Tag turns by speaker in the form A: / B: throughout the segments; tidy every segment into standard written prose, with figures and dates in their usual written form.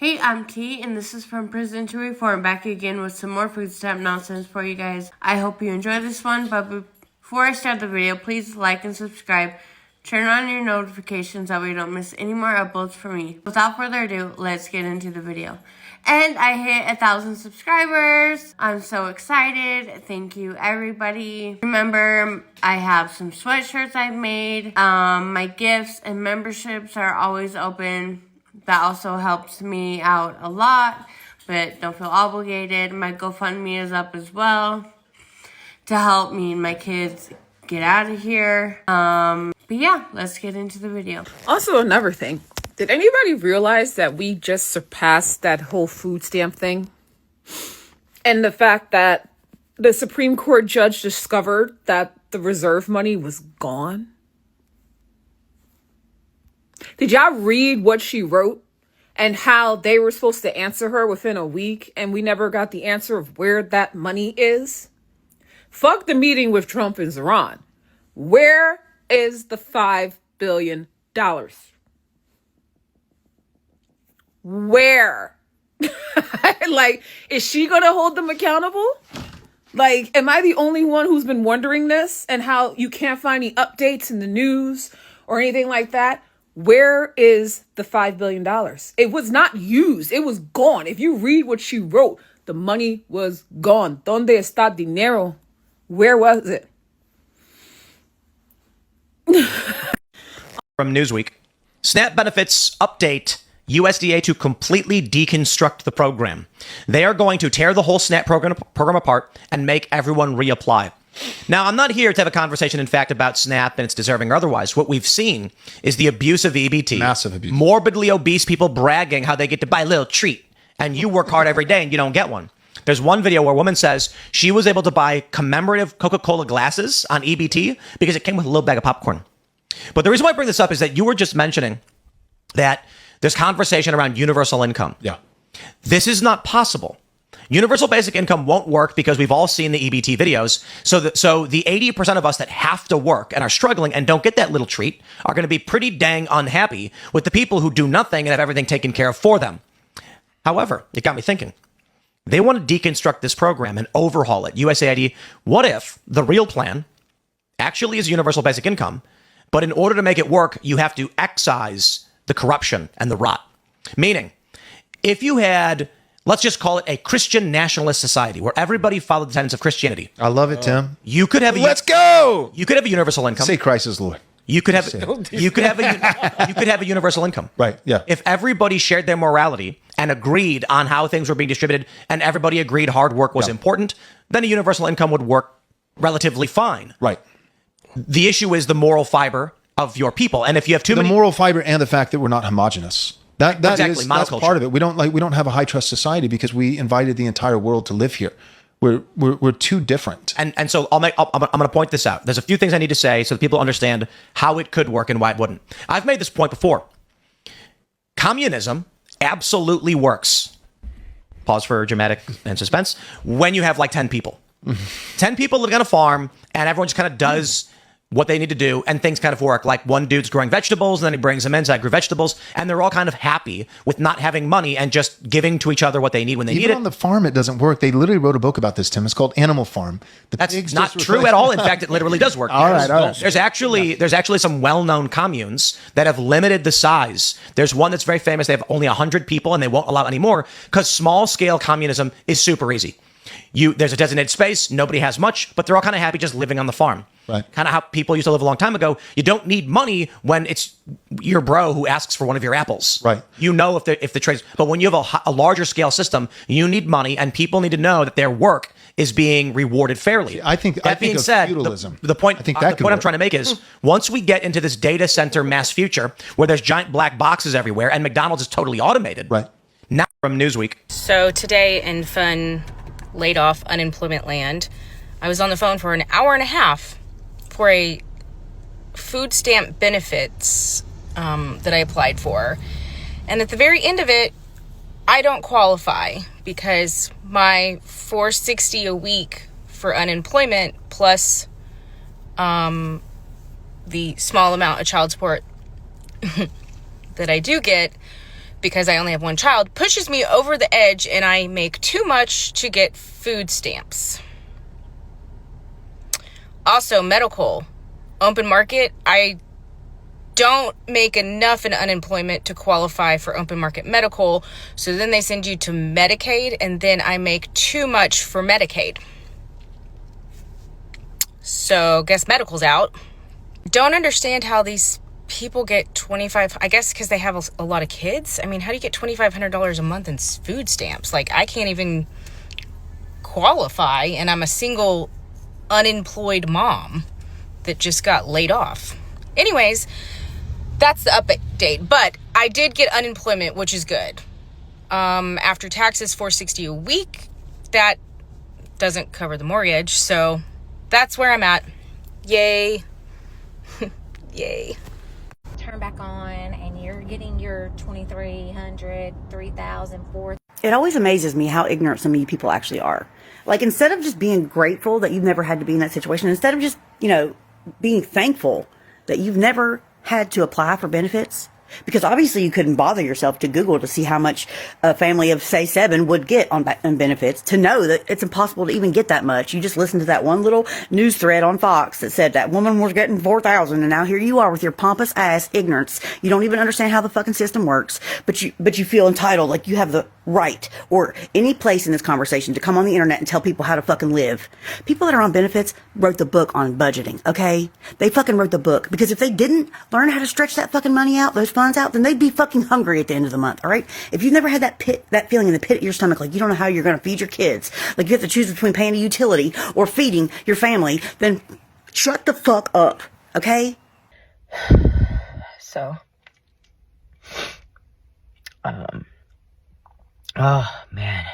A: Hey, I'm T, and this is From Prison to Reform, back again with some more food stamp nonsense for you guys. I hope you enjoy this one, but before I start the video, please like and subscribe. Turn on your notifications that way you don't miss any more uploads from me. Without further ado, let's get into the video. And I hit 1,000 subscribers. I'm so excited. Thank you, everybody. Remember, I have some sweatshirts I've made. My gifts and memberships are always open. That also helps me out a lot, but don't feel obligated. My GoFundMe is up as well to help me and my kids get out of here. But yeah, let's get into the video.
B: Also, another thing. Did anybody realize that we just surpassed that whole food stamp thing? And the fact that the Supreme Court judge discovered that the reserve money was gone? Did y'all read what she wrote and how they were supposed to answer her within a week and we never got the answer of where that money is? Fuck the meeting with Trump and Zeran. Where is the $5 billion? Where? Like, is she going to hold them accountable? Like, am I the only one who's been wondering this and how you can't find any updates in the news or anything like that? Where is the $5 billion? It was not used. It was gone. If you read what she wrote, the money was gone. ¿Dónde está dinero? Where was it?
C: From Newsweek, SNAP benefits update USDA to completely deconstruct the program. They are going to tear the whole SNAP program apart and make everyone reapply. Now, I'm not here to have a conversation, in fact, about SNAP and its deserving or otherwise. What we've seen is the abuse of EBT.
D: Massive abuse.
C: Morbidly obese people bragging how they get to buy a little treat, and you work hard every day and you don't get one. There's one video where a woman says she was able to buy commemorative Coca-Cola glasses on EBT because it came with a little bag of popcorn. But the reason why I bring this up is that you were just mentioning that there's conversation around universal income.
D: Yeah.
C: This is not possible. Universal basic income won't work because we've all seen the EBT videos. So the 80% of us that have to work and are struggling and don't get that little treat are going to be pretty dang unhappy with the people who do nothing and have everything taken care of for them. However, it got me thinking. They want to deconstruct this program and overhaul it. USAID, what if the real plan actually is universal basic income, but in order to make it work, you have to excise the corruption and the rot? Meaning, if you had, let's just call it a Christian nationalist society where everybody followed the tenets of Christianity.
D: I love it, Tim.
C: You could have
D: Let's go.
C: You could have a universal income.
D: Say Christ is Lord.
C: You could have a universal income.
D: Right, yeah.
C: If everybody shared their morality and agreed on how things were being distributed and everybody agreed hard work was important, then a universal income would work relatively fine.
D: Right.
C: The issue is the moral fiber of your people. And if you have too many
D: moral fiber and the fact that we're not homogenous. That's part of it. We don't have a high trust society because we invited the entire world to live here. We're too different.
C: And so I'm going to point this out. There's a few things I need to say so that people understand how it could work and why it wouldn't. I've made this point before. Communism absolutely works. Pause for dramatic and suspense. When you have like 10 people. 10 people living on a farm and everyone just kind of does what they need to do, and things kind of work. Like one dude's growing vegetables, and then he brings them in, so I grew vegetables, and they're all kind of happy with not having money and just giving to each other what they need when they need it.
D: Even on the farm, it doesn't work. They literally wrote a book about this, Tim. It's called Animal Farm.
C: That's not true at all. In fact, it literally does work.
D: All right.
C: There's actually some well-known communes that have limited the size. There's one that's very famous. They have only 100 people, and they won't allow any more because small-scale communism is super easy. There's a designated space. Nobody has much, but they're all kind of happy just living on the farm.
D: Right.
C: Kind of how people used to live a long time ago. You don't need money when it's your bro who asks for one of your apples.
D: Right.
C: You know if the trades, but when you have a larger scale system, you need money, and people need to know that their work is being rewarded fairly.
D: I think feudalism.
C: The point I'm trying to make is once we get into this data center mass future where there's giant black boxes everywhere and McDonald's is totally automated.
D: Right.
C: Now from Newsweek.
E: So today in fun laid off unemployment land, I was on the phone for an hour and a half for a food stamp benefits that I applied for. And at the very end of it, I don't qualify because my $460 a week for unemployment plus the small amount of child support that I do get because I only have one child, pushes me over the edge and I make too much to get food stamps. Also, medical, open market, I don't make enough in unemployment to qualify for open market medical. So then they send you to Medicaid, and then I make too much for Medicaid. So guess medical's out. Don't understand how these people get I guess because they have a lot of kids. I mean, how do you get $2,500 a month in food stamps? Like, I can't even qualify, and I'm a single unemployed mom that just got laid off. Anyways, that's the update. But I did get unemployment, which is good. After taxes, $460 a week. That doesn't cover the mortgage, so that's where I'm at. Yay. Yay.
F: Turn back on and you're getting your $2,300, $3,000, $4,000.
G: It always amazes me how ignorant some of you people actually are. Like, instead of just being grateful that you've never had to be in that situation, instead of just, being thankful that you've never had to apply for benefits, because obviously you couldn't bother yourself to Google to see how much a family of, say, 7 would get on benefits, to know that it's impossible to even get that much. You just listened to that one little news thread on Fox that said that woman was getting $4,000, and now here you are with your pompous ass ignorance. You don't even understand how the fucking system works, but you feel entitled, like you have the right or any place in this conversation to come on the internet and tell people how to fucking live. People that are on benefits wrote the book on budgeting, okay? They fucking wrote the book, because if they didn't learn how to stretch that fucking money out, those funds out, then they'd be fucking hungry at the end of the month, all right? If you've never had that feeling in the pit of your stomach, like you don't know how you're going to feed your kids, like you have to choose between paying a utility or feeding your family, then shut the fuck up, okay?
H: So, oh man,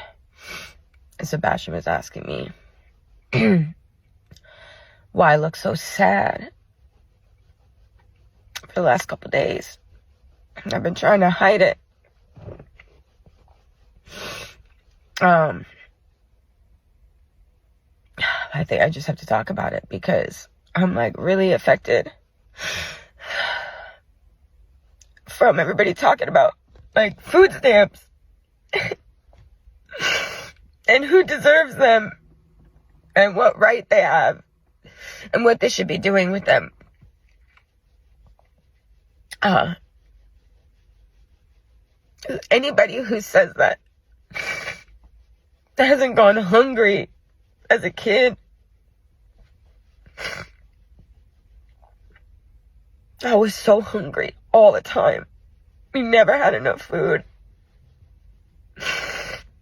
H: Sebastian was asking me why I look so sad for the last couple days. I've been trying to hide it. I think I just have to talk about it because I'm like really affected from everybody talking about like food stamps and who deserves them and what right they have and what they should be doing with them. Anybody who says that hasn't gone hungry as a kid. I was so hungry all the time. We never had enough food.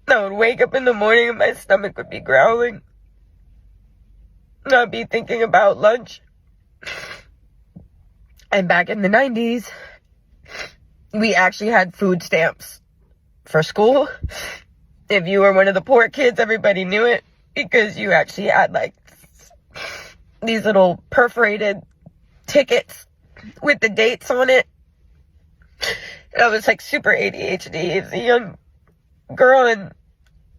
H: I would wake up in the morning and my stomach would be growling. I'd be thinking about lunch. And back in the 90s, we actually had food stamps for school. If you were one of the poor kids, everybody knew it because you actually had like these little perforated tickets with the dates on it. And I was like super ADHD as a young girl and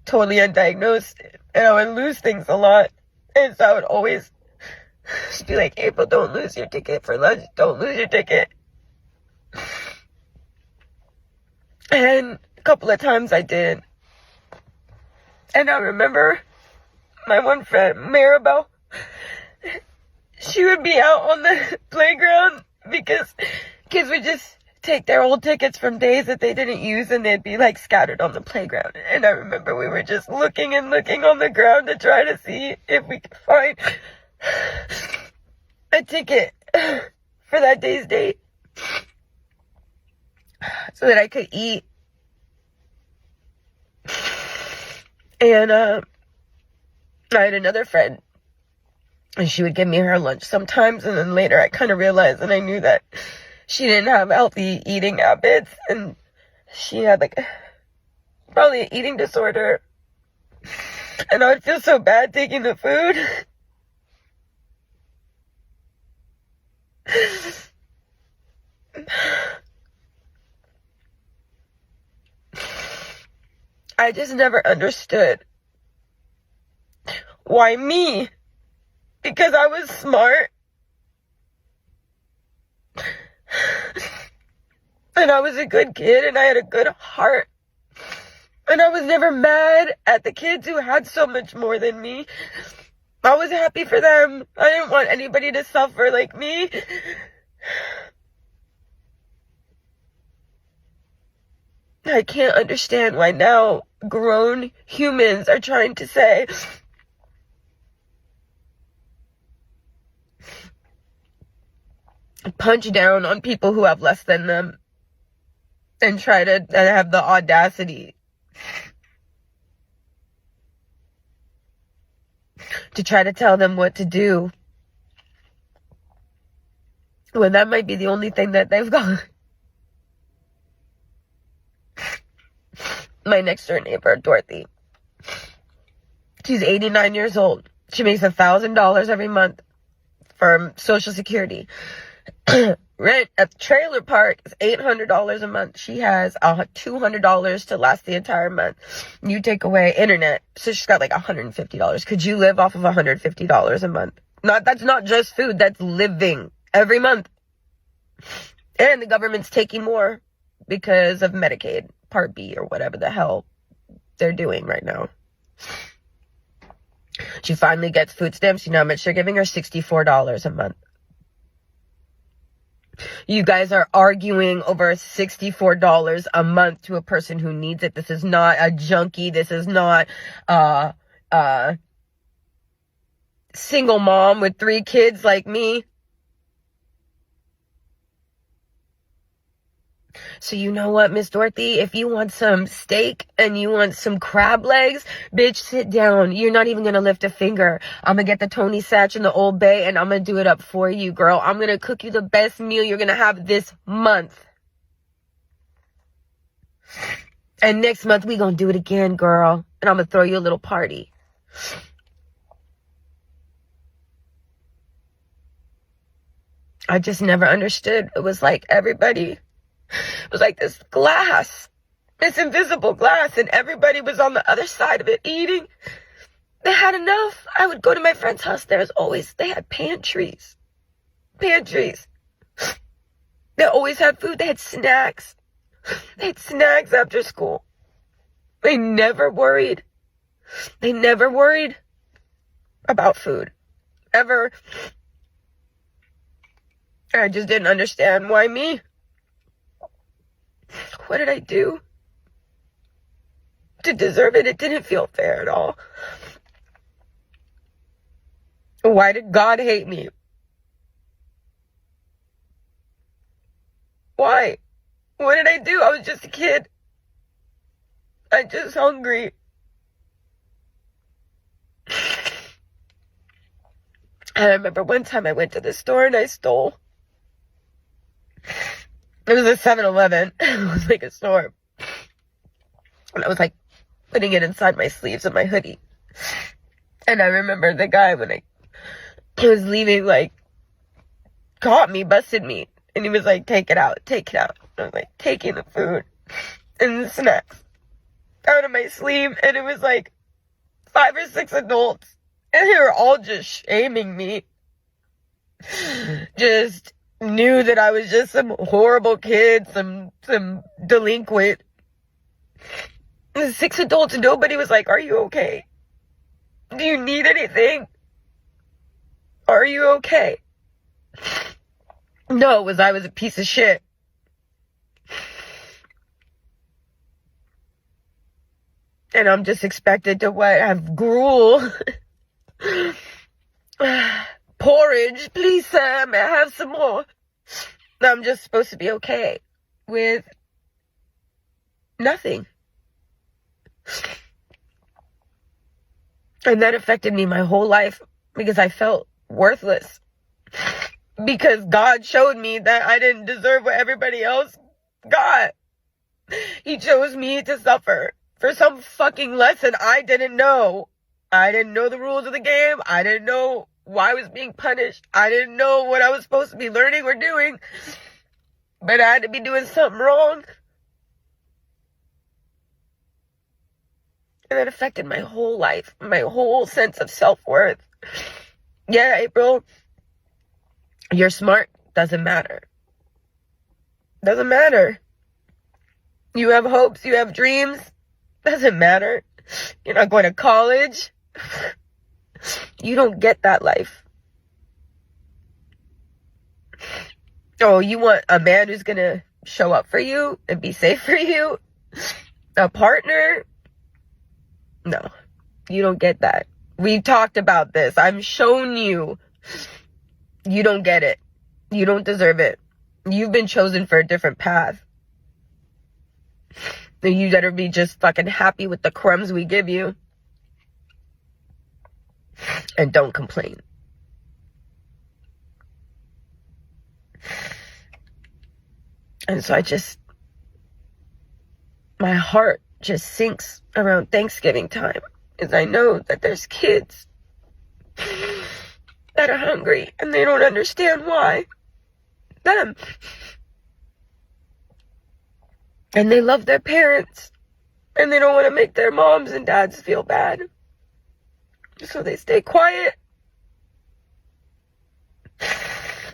H: totally undiagnosed. And I would lose things a lot. And so I would always be like, April, don't lose your ticket for lunch. Don't lose your ticket. And a couple of times I did. And I remember my one friend, Maribel, she would be out on the playground because kids would just take their old tickets from days that they didn't use and they'd be like scattered on the playground. And I remember we were just looking and looking on the ground to try to see if we could find a ticket for that day's date so that I could eat. And I had another friend, and she would give me her lunch sometimes, and then later I kind of realized and I knew that she didn't have healthy eating habits, and she had like probably an eating disorder, and I would feel so bad taking the food. I just never understood why me, because I was smart And I was a good kid and I had a good heart. And I was never mad at the kids who had so much more than me. I was happy for them. I didn't want anybody to suffer like me. I can't understand why now grown humans are trying to say, punch down on people who have less than them and try to have the audacity to try to tell them what to do when that might be the only thing that they've got. My next door neighbor, Dorothy, she's 89 years old. She makes $1,000 every month from Social Security. Rent at the trailer park is $800 a month. She has $200 to last the entire month. You take away internet, so she's got like $150. Could you live off of $150 a month? That's not just food, that's living every month. And the government's taking more because of Medicaid, Part B, or whatever the hell they're doing right now. She finally gets food stamps. You know how much they're giving her? $64 a month. You guys are arguing over $64 a month to a person who needs it. This is not a junkie. This is not a single mom with 3 kids like me. So you know what, Miss Dorothy? If you want some steak and you want some crab legs, bitch, sit down. You're not even going to lift a finger. I'm going to get the Tony Satch and the Old Bay and I'm going to do it up for you, girl. I'm going to cook you the best meal you're going to have this month. And next month, we going to do it again, girl. And I'm going to throw you a little party. I just never understood. It was like everybody... It was like this glass, this invisible glass, and everybody was on the other side of it eating. They had enough. I would go to my friend's house. They had pantries. Pantries. They always had food. They had snacks. They had snacks after school. They never worried. They never worried about food. Ever. I just didn't understand why me. What did I do to deserve it? It didn't feel fair at all. Why did God hate me? Why? What did I do? I was just a kid. I just hungry. I remember one time I went to the store and I stole. It was a 7-Eleven. It was like a store. And I was like putting it inside my sleeves of my hoodie. And I remember the guy when I was leaving, like, caught me, busted me. And he was like, take it out, take it out. I was like, taking the food and the snacks out of my sleeve. And it was like 5 or 6 adults. And they were all just shaming me. Just knew that I was just some horrible kid, some delinquent. 6 adults, and nobody was like, are you okay? Do you need anything? Are you okay? No, it was I was a piece of shit. And I'm just expected to have gruel. Porridge, please, sir, may I have some more? I'm just supposed to be okay with nothing. And that affected me my whole life because I felt worthless. Because God showed me that I didn't deserve what everybody else got. He chose me to suffer for some fucking lesson I didn't know. I didn't know the rules of the game. I didn't know why I was being punished. I didn't know what I was supposed to be learning or doing. But I had to be doing something wrong. And that affected my whole life, my whole sense of self-worth. Yeah, April, you're smart. Doesn't matter. Doesn't matter. You have hopes, you have dreams. Doesn't matter. You're not going to college. You don't get that life. Oh, you want a man who's going to show up for you and be safe for you? A partner? No, you don't get that. We've talked about this. I've shown you. You don't get it. You don't deserve it. You've been chosen for a different path. You better be just fucking happy with the crumbs we give you. And don't complain. And so my heart just sinks around Thanksgiving time, as I know that there's kids that are hungry and they don't understand why. Them. And they love their parents and they don't want to make their moms and dads feel bad. So they stay quiet.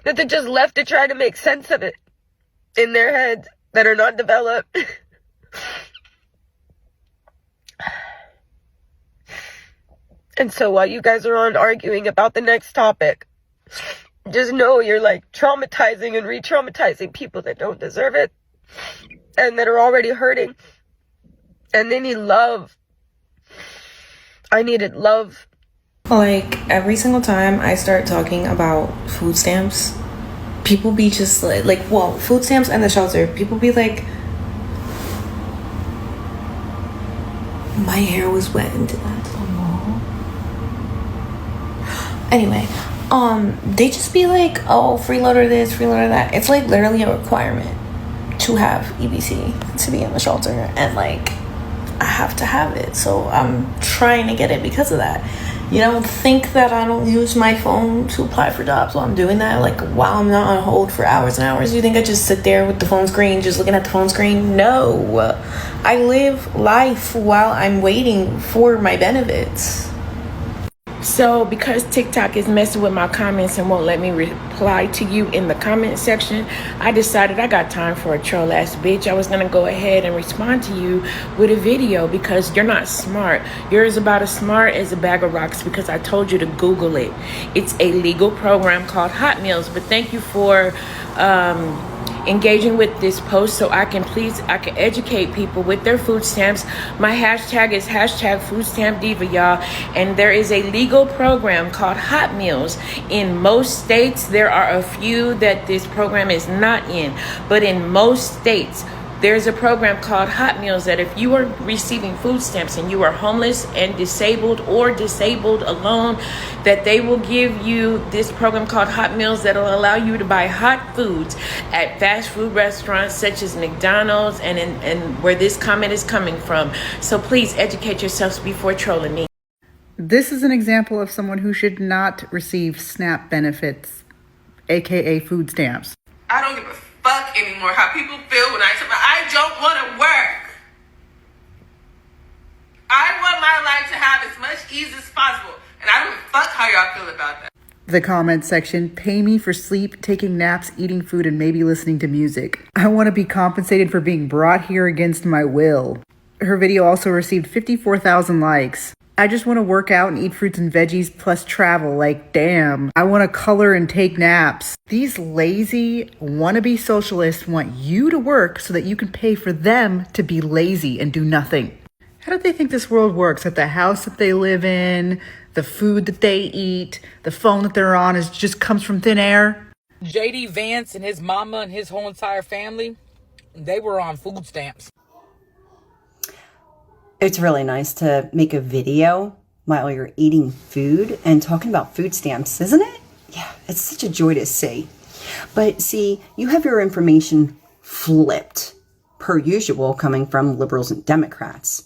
H: That they're just left to try to make sense of it in their heads that are not developed. And so while you guys are on arguing about the next topic, just know you're like traumatizing and re-traumatizing people that don't deserve it and that are already hurting. And they need love. I needed love.
I: Like, every single time I start talking about food stamps, people be just like, well, food stamps and the shelter, people be like, my hair was wet and did that. Anyway, they just be like, oh, freeloader this, freeloader that. It's like literally a requirement to have EBT to be in the shelter, and like I have to have it, so I'm trying to get it because of that. You don't think that I don't use my phone to apply for jobs while I'm doing that, like while I'm not on hold for hours and hours? You think I just sit there with the phone screen just looking at the phone screen? No, I live life while I'm waiting for my benefits. So because TikTok is messing with my comments and won't let me reply to you in the comment section, I decided I got time for a troll ass bitch. I was gonna go ahead and respond to you with a video because you're not smart. You're as about as smart as a bag of rocks because I told you to Google it. It's a legal program called Hot Meals. But thank you for engaging with this post so I can educate people with their food stamps. My hashtag is #FoodStampDiva, y'all. And there is a legal program called Hot Meals. In most states, there are a few that this program is not in, but in most states, there's a program called Hot Meals that if you are receiving food stamps and you are homeless and disabled or disabled alone, that they will give you this program called Hot Meals that will allow you to buy hot foods at fast food restaurants such as McDonald's and where this comment is coming from. So please educate yourselves before trolling me.
J: This is an example of someone who should not receive SNAP benefits, aka food stamps.
B: I don't give a fuck anymore how people feel when I don't want to work. I want my life to have as much ease as possible, and I don't fuck how y'all feel about that.
J: The comment section, pay me for sleep, taking naps, eating food, and maybe listening to music. I want to be compensated for being brought here against my will. Her video also received 54,000 likes. I just want to work out and eat fruits and veggies plus travel. Like, damn. I want to color and take naps. These lazy, wannabe socialists want you to work so that you can pay for them to be lazy and do nothing. How do they think this world works? That the house that they live in, the food that they eat, the phone that they're on just comes from thin air?
K: JD Vance and his mama and his whole entire family, they were on food stamps.
G: It's really nice to make a video while you're eating food and talking about food stamps, isn't it? Yeah, it's such a joy to see. But see, you have your information flipped, per usual, coming from liberals and Democrats.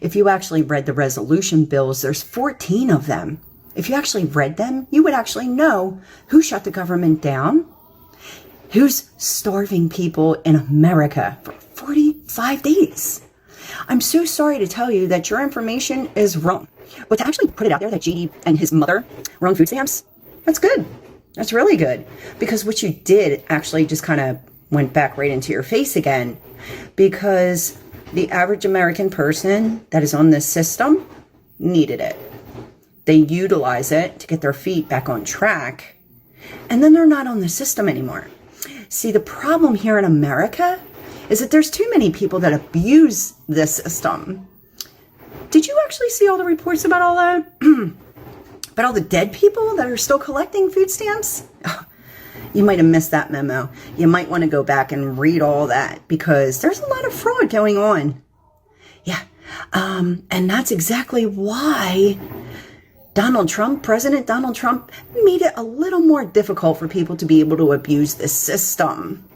G: If you actually read the resolution bills, there's 14 of them. If you actually read them, you would actually know who shut the government down, who's starving people in America for 45 days. I'm so sorry to tell you that your information is wrong. But to actually put it out there that JD and his mother were on food stamps, that's good. That's really good. Because what you did actually just kind of
L: went back right into your face again, because the average American person that is on this system needed it. They utilize it to get their feet back on track, and then they're not on the system anymore. See, the problem here in America is that there's too many people that abuse this system. Did you actually see all the reports about all that? About all the dead people that are still collecting food stamps? You might have missed that memo. You might want to go back and read all that, because there's a lot of fraud going on. Yeah, and that's exactly why President Donald Trump made it a little more difficult for people to be able to abuse this system.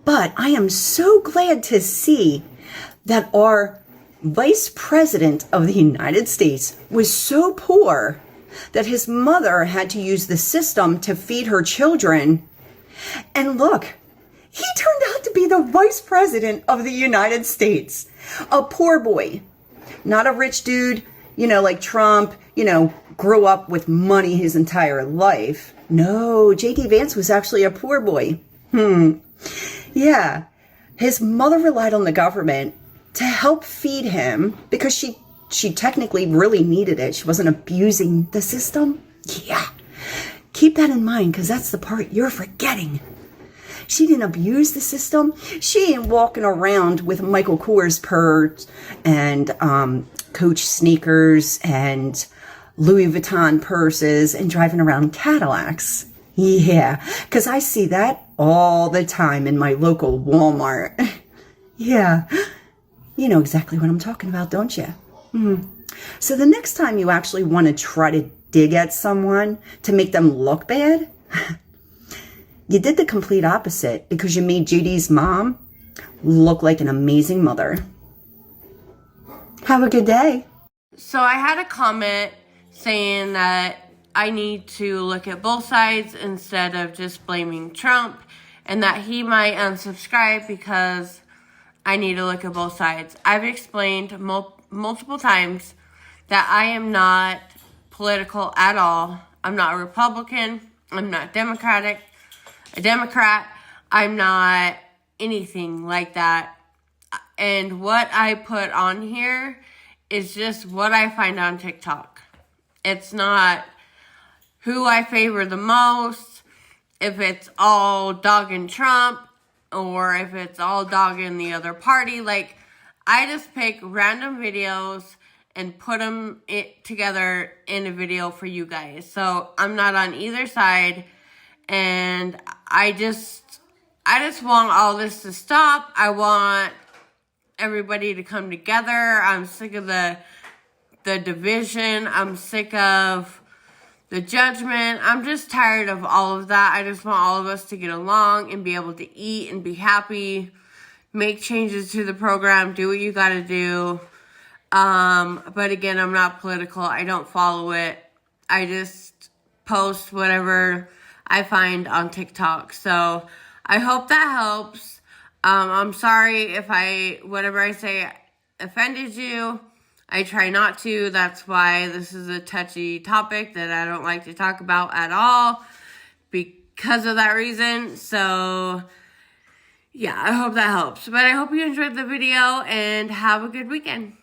L: But I am so glad to see that our Vice President of the United States was so poor that his mother had to use the system to feed her children. And look, he turned out to be the Vice President of the United States. A poor boy, not a rich dude, like Trump, grew up with money his entire life. No, J.D. Vance was actually a poor boy. Yeah, his mother relied on the government to help feed him because she technically really needed it. She wasn't abusing the system. Yeah, keep that in mind, because that's the part you're forgetting. She didn't abuse the system. She ain't walking around with Michael Kors purse and Coach sneakers and Louis Vuitton purses and driving around Cadillacs. Yeah, because I see that all the time in my local Walmart. Yeah, you know exactly what I'm talking about, don't you? So the next time you actually want to try to dig at someone to make them look bad, you did the complete opposite, because you made JD's mom look like an amazing mother. Have a good day.
A: So I had a comment saying that I need to look at both sides instead of just blaming Trump, and that he might unsubscribe because I need to look at both sides. I've explained multiple times that I am not political at all. I'm not a Republican. I'm not a Democrat. I'm not anything like that. And what I put on here is just what I find on TikTok. It's not who I favor the most, if it's all dogging Trump, or if it's all dogging the other party. Like, I just pick random videos and put them together in a video for you guys. So I'm not on either side, and I just want all this to stop. I want everybody to come together. I'm sick of the division. I'm sick of the judgment. I'm just tired of all of that. I just want all of us to get along and be able to eat and be happy, make changes to the program, do what you gotta do. But again, I'm not political. I don't follow it. I just post whatever I find on TikTok. So I hope that helps. I'm sorry if whatever I say offended you. I try not to. That's why this is a touchy topic that I don't like to talk about at all, because of that reason. So yeah, I hope that helps. But I hope you enjoyed the video and have a good weekend.